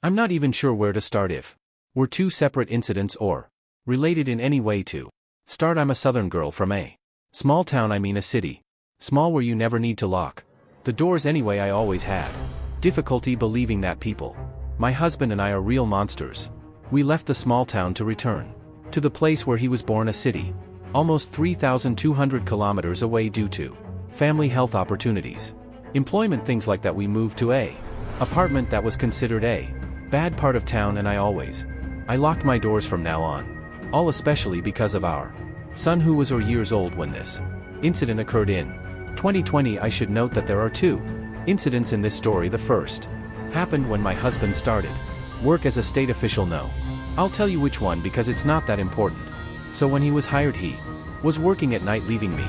I'm not even sure where to start if were two separate incidents or related in any way to start. I'm a southern girl from a small town, I mean a city. Small where you never need to lock the doors anyway. I always had difficulty believing that people, my husband and I, are real monsters. We left the small town to return to the place where he was born, a city almost 3,200 kilometers away due to family, health opportunities, employment, things like that. We moved to a apartment that was considered a bad part of town, and I locked my doors from now on, all especially because of our son, who was years old when this incident occurred in 2020. I should note that there are two incidents in this story. The first happened when my husband started work as a state official. No, I'll tell you which one because it's not that important. So when he was hired, he was working at night, leaving me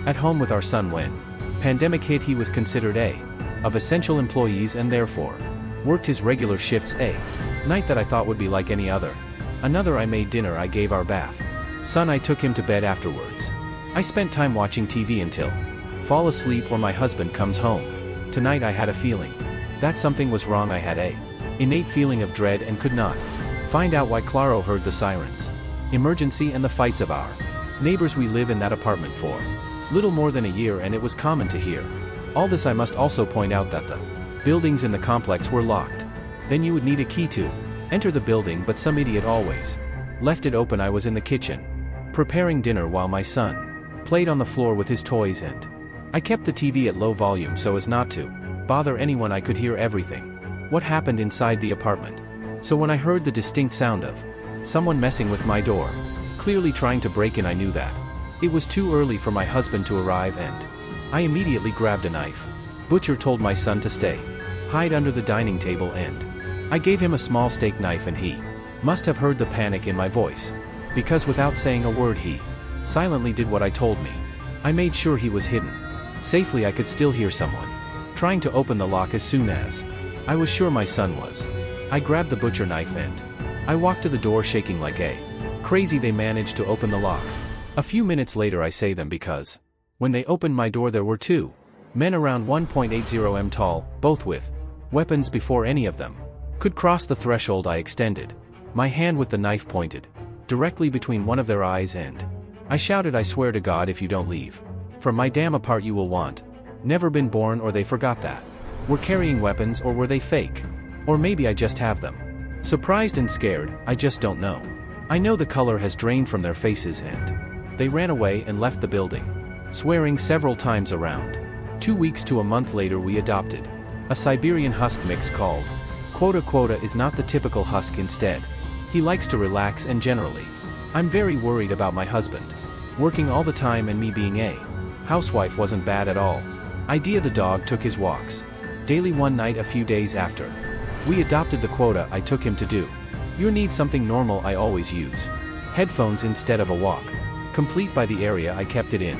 at home with our son. When pandemic hit, he was considered a of essential employees and therefore worked his regular shifts a night that I thought would be like any other. Another, I made dinner, I gave our bath son, I took him to bed afterwards. I spent time watching TV until fall asleep or my husband comes home. Tonight I had a feeling that something was wrong. I had a innate feeling of dread and could not find out why. Claro, heard the sirens, emergency, and the fights of our neighbors. We live in that apartment for little more than a year, and it was common to hear all this. I must also point out that the buildings in the complex were locked. Then you would need a key to enter the building, but some idiot always left it open. I was in the kitchen preparing dinner while my son played on the floor with his toys, and I kept the TV at low volume so as not to bother anyone. I could hear everything what happened inside the apartment. So when I heard the distinct sound of someone messing with my door, clearly trying to break in, I knew that it was too early for my husband to arrive, and I immediately grabbed a knife. Butcher told my son to hide under the dining table, and I gave him a small steak knife, and he must have heard the panic in my voice, because without saying a word he silently did what I told me. I made sure he was hidden safely. I could still hear someone trying to open the lock as soon as I was sure my son was. I grabbed the butcher knife and I walked to the door shaking like a crazy. They managed to open the lock. A few minutes later, I say them because when they opened my door there were two men around 1.80 m tall, both with weapons. Before any of them could cross the threshold, I extended my hand with the knife pointed directly between one of their eyes, and I shouted, I swear to God, if you don't leave from my damn apart you will want never been born. Or they forgot that we're carrying weapons, or were they fake? Or maybe I just have them. Surprised and scared, I just don't know. I know the color has drained from their faces, and they ran away and left the building, swearing several times. Around 2 weeks to a month later, we adopted a Siberian Husky mix called Quota. Quota is not the typical Husky. Instead, he likes to relax, and generally, I'm very worried about my husband working all the time, and me being a housewife wasn't bad at all. Idea. The dog took his walks daily. One night a few days after we adopted the Quota, I took him to do you need something normal. I always use headphones instead of a walk. Complete by the area I kept it in.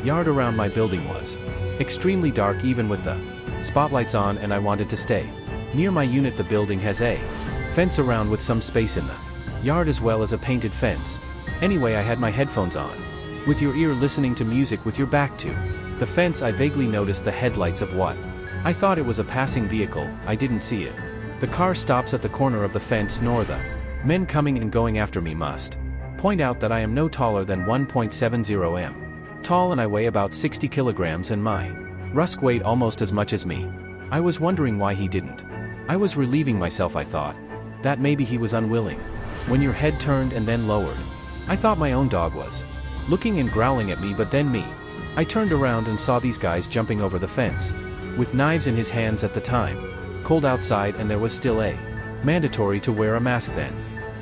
Yard around my building was extremely dark even with the spotlights on, and I wanted to stay near my unit. The building has a fence around with some space in the yard as well as a painted fence. Anyway, I had my headphones on with your ear, listening to music with your back to the fence. I vaguely noticed the headlights of what I thought it was a passing vehicle. I didn't see it. The car stops at the corner of the fence, nor the men coming and going after me. Must point out that I am no taller than 1.70 m tall, and I weigh about 60 kilograms, and my Rusk weighed almost as much as me. I was wondering why he didn't. I was relieving myself. I thought that maybe he was unwilling. When your head turned and then lowered, I thought my own dog was looking and growling at me, but then me. I turned around and saw these guys jumping over the fence with knives in his hands. At the time, cold outside, and there was still a mandatory to wear a mask then.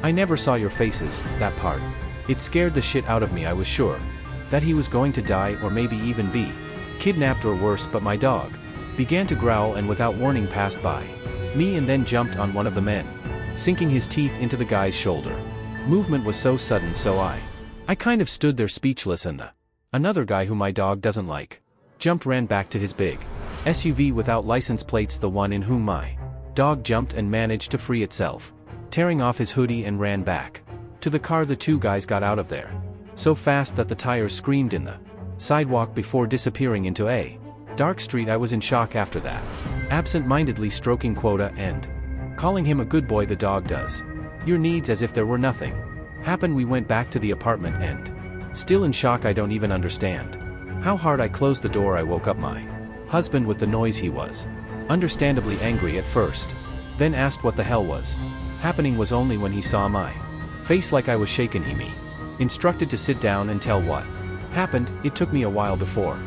I never saw your faces, that part. It scared the shit out of me. I was sure that he was going to die, or maybe even be kidnapped or worse, but my dog began to growl and without warning passed by me and then jumped on one of the men, sinking his teeth into the guy's shoulder. Movement was so sudden, so I kind of stood there speechless, and another guy who my dog doesn't like jumped, ran back to his big SUV without license plates. The one in whom my dog jumped and managed to free itself, tearing off his hoodie, and ran back to the car. The two guys got out of there so fast that the tires screamed in the sidewalk before disappearing into a dark street. I was in shock after that, absent-mindedly stroking Quota and calling him a good boy the dog does. Your needs as if there were nothing. Happened we went back to the apartment and, still in shock I don't even understand. How hard I closed the door I woke up my husband with the noise he was. Understandably angry at first. Then asked what the hell was happening was only when he saw my face like I was shaken he me instructed to sit down and tell what happened. It took me a while before.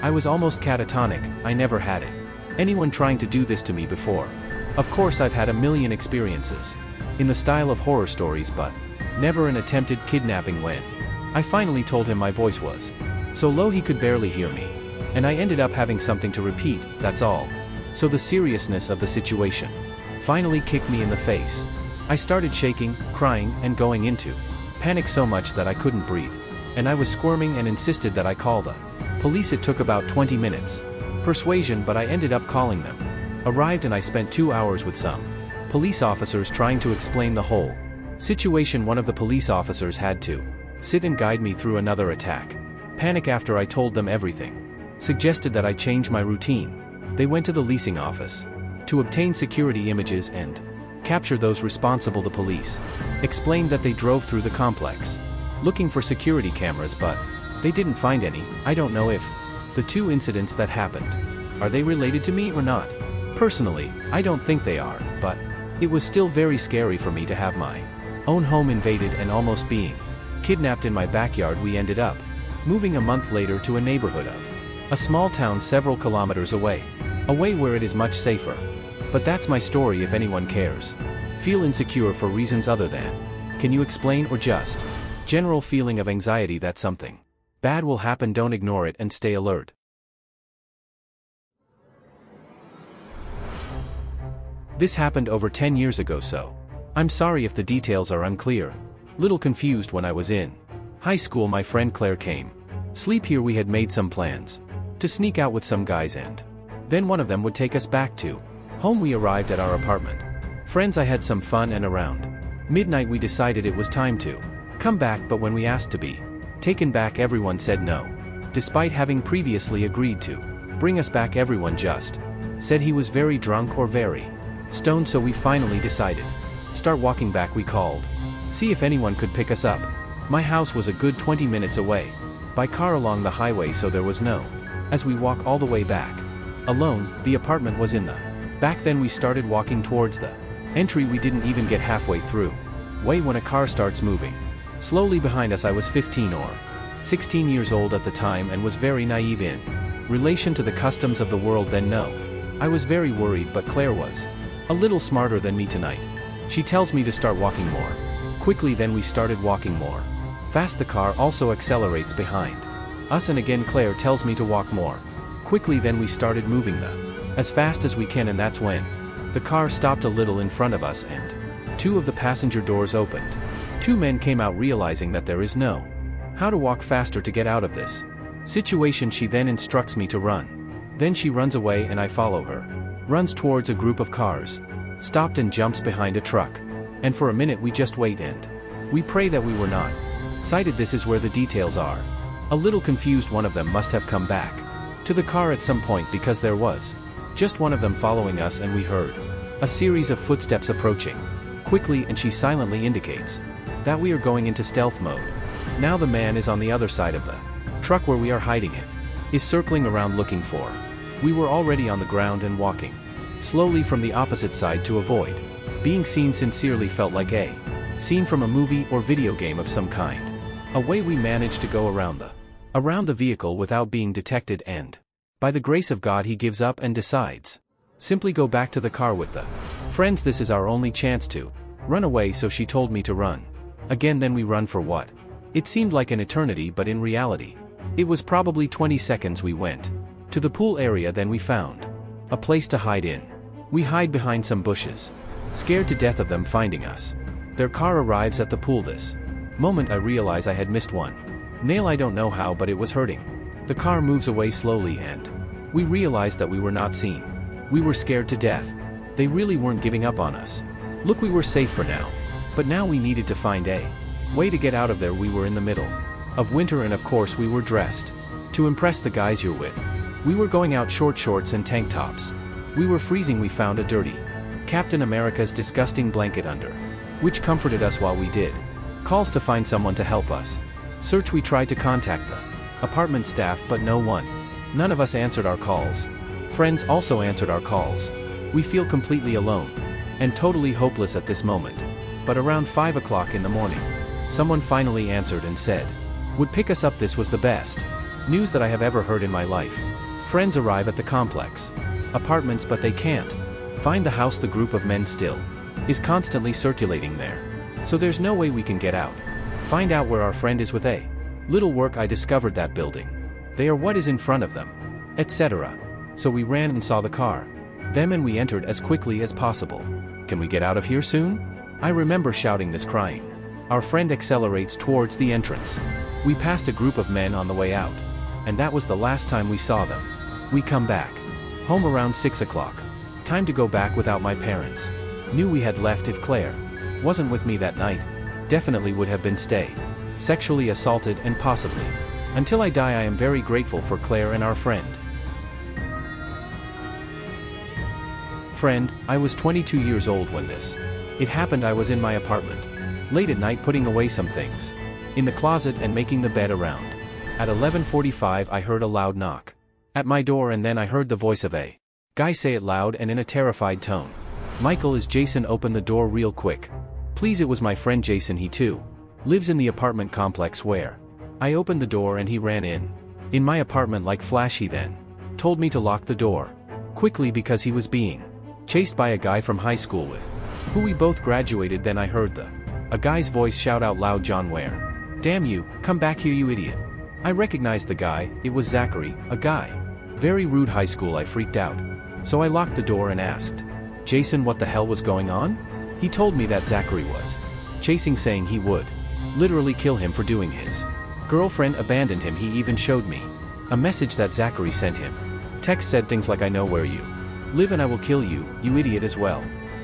I was almost catatonic, I never had it. Anyone trying to do this to me before. Of course I've had a million experiences. In the style of horror stories but never an attempted kidnapping when I finally told him my voice was so low he could barely hear me. And I ended up having something to repeat, that's all. So the seriousness of the situation finally kicked me in the face. I started shaking, crying, and going into panic so much that I couldn't breathe. And I was squirming and insisted that I call the police. It took about 20 minutes. Persuasion, but I ended up calling them. Arrived and I spent 2 hours with some police officers trying to explain the whole situation. One of the police officers had to sit and guide me through another attack. Panic after I told them everything. Suggested that I change my routine. They went to the leasing office to obtain security images and capture those responsible. The police explained that they drove through the complex looking for security cameras but they didn't find any. I don't know if the two incidents that happened are they related to me or not. Personally, I don't think they are, but it was still very scary for me to have my own home invaded and almost being kidnapped in my backyard. We ended up moving a month later to a neighborhood of a small town several kilometers away where it is much safer. But that's my story. If anyone cares, feel insecure for reasons other than can you explain or just general feeling of anxiety that something bad will happen, don't ignore it and stay alert. This happened over 10 years ago, so I'm sorry if the details are unclear. Little confused. When I was in high school, my friend Claire came sleep here. We had made some plans to sneak out with some guys and then one of them would take us back to home. We arrived at our apartment. Friends, I had some fun and around midnight we decided it was time to come back, but when we asked to be taken back everyone said no. Despite having previously agreed to bring us back, everyone just said he was very drunk or very stoned. So we finally decided start walking back. We called see if anyone could pick us up. My house was a good 20 minutes away by car along the highway, so there was no as we walk all the way back alone. The apartment was in the back. Then we started walking towards the entry. We didn't even get halfway through when a car starts moving slowly behind us. I was 15 or 16 years old at the time and was very naive in relation to the customs of the world then. No, I was very worried, but Claire was a little smarter than me tonight. She tells me to start walking more quickly. Then we started walking more fast. The car also accelerates behind us, and again Claire tells me to walk more quickly. Then we started moving as fast as we can, and that's when the car stopped a little in front of us and two of the passenger doors opened. Two men came out, realizing that there is no how to walk faster to get out of this situation. She then instructs me to run. Then she runs away and I follow her. Runs towards a group of cars, stopped and jumps behind a truck. And for a minute we just wait and we pray that we were not sighted. This is where the details are a little confused. One of them must have come back to the car at some point because there was just one of them following us, and we heard a series of footsteps approaching quickly, and she silently indicates that we are going into stealth mode. Now the man is on the other side of the truck where we are hiding it, is circling around looking for. We were already on the ground and walking slowly from the opposite side to avoid being seen. Sincerely felt like a scene from a movie or video game of some kind. Away we managed to go around the vehicle without being detected, and by the grace of God he gives up and decides simply go back to the car with the friends. This is our only chance to run away, so she told me to run again. Then we run for what it seemed like an eternity, but in reality it was probably 20 seconds. We went to the pool area, then we found a place to hide in. We hide behind some bushes, scared to death of them finding us. Their car arrives at the pool. This moment I realize I had missed one nail. I don't know how, but it was hurting. The car moves away slowly and we realized that we were not seen. We were scared to death. They really weren't giving up on us. Look, we were safe for now, but now we needed to find a way to get out of there. We were in the middle of winter, and of course we were dressed to impress the guys you're with. We were going out short shorts and tank tops. We were freezing. We found a dirty Captain America's disgusting blanket under, which comforted us while we did. Calls to find someone to help us. Search. We tried to contact the apartment staff but no one. None of us answered our calls. Friends also answered our calls. We feel completely alone. And totally hopeless at this moment. But around 5 o'clock in the morning, someone finally answered and said, would pick us up. This was the best news that I have ever heard in my life. Friends arrive at the complex apartments but they can't find the house. The group of men still is constantly circulating there. So there's no way we can get out. Find out where our friend is with a little work. I discovered that building. They are what is in front of them, etc. So we ran and saw the car. Them and we entered as quickly as possible. Can we get out of here soon? I remember shouting this crying. Our friend accelerates towards the entrance. We passed a group of men on the way out. And that was the last time we saw them. We come back home around 6 o'clock. Time to go back without my parents. Knew we had left. If Claire wasn't with me that night, definitely would have been stay sexually assaulted and possibly until I die. I am very grateful for Claire and our friend. I was 22 years old when it happened. I was in my apartment late at night putting away some things in the closet and making the bed around. At 11:45 I heard a loud knock at my door and then I heard the voice of a guy say it loud and in a terrified tone. Michael, is Jason? Open the door real quick. Please. It was my friend Jason. He too lives in the apartment complex where I opened the door and he ran in my apartment like flash. He then told me to lock the door quickly because he was being chased by a guy from high school with who we both graduated. Then I heard a guy's voice shout out loud, John, where? Damn you, come back here you idiot. I recognized the guy. It was Zachary, a guy. Very rude. High school. I freaked out. So I locked the door and asked Jason what the hell was going on? He told me that Zachary was chasing, saying he would literally kill him for doing his girlfriend abandoned him. He even showed me a message that Zachary sent him. Text said things like, I know where you live and I will kill you, you idiot, as well.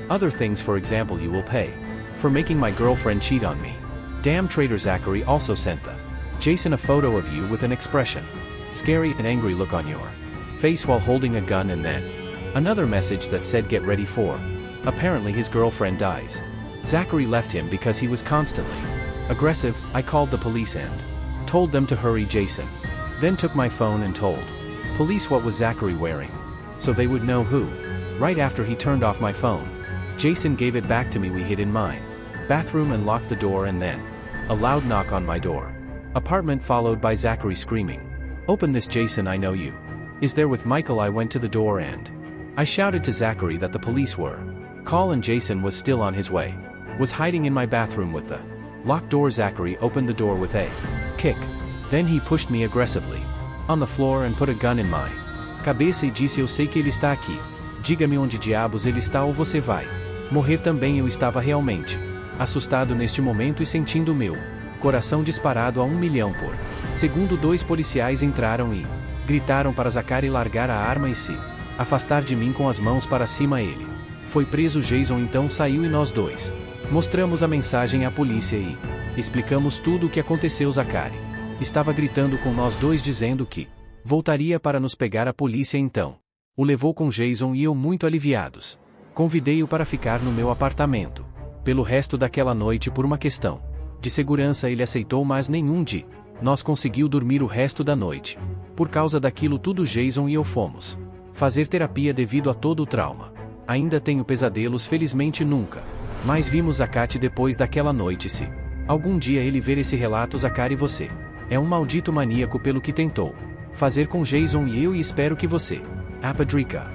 Other things, for example, you will pay for making my girlfriend cheat on me. Damn traitor. Zachary also sent the Jason a photo of you with an expression scary and angry look on your face while holding a gun, and then another message that said get ready for apparently his girlfriend dies. Zachary left him because he was constantly aggressive. I called the police and told them to hurry. Jason then took my phone and told police what was Zachary wearing, so they would know who. Right after he turned off my phone, Jason gave it back to me. We hid in my bathroom and locked the door, and then a loud knock on my door apartment followed by Zachary screaming, open this. Jason, I know you is there with Michael. I went to the door and I shouted to Zachary that the police were call and Jason was still on his way. Was hiding in my bathroom with the locked door. Zachary opened the door with a kick. Then he pushed me aggressively on the floor and put a gun in my cabeça e disse, eu sei que ele está aqui. Diga-me onde diabos ele está ou você vai morrer também. Eu estava realmente assustado neste momento e sentindo meu coração disparado a 1 milhão por segundo. 2 policiais entraram e gritaram para Zachary largar a arma e se afastar de mim com as mãos para cima. Ele foi preso. Jason então saiu e nós dois mostramos a mensagem à polícia e explicamos tudo o que aconteceu. Zachary estava gritando com nós dois dizendo que voltaria para nos pegar. A polícia então o levou com Jason e eu, muito aliviados, convidei-o para ficar no meu apartamento pelo resto daquela noite. Por uma questão de segurança ele aceitou, mas nenhum de nós conseguiu dormir o resto da noite. Por causa daquilo tudo, Jason e eu fomos fazer terapia devido a todo o trauma. Ainda tenho pesadelos. Felizmente nunca mais vimos Zachary depois daquela noite. Se algum dia ele ver esse relato, Zachary, você é um maldito maníaco pelo que tentou fazer com Jason e eu, e espero que você Apadrica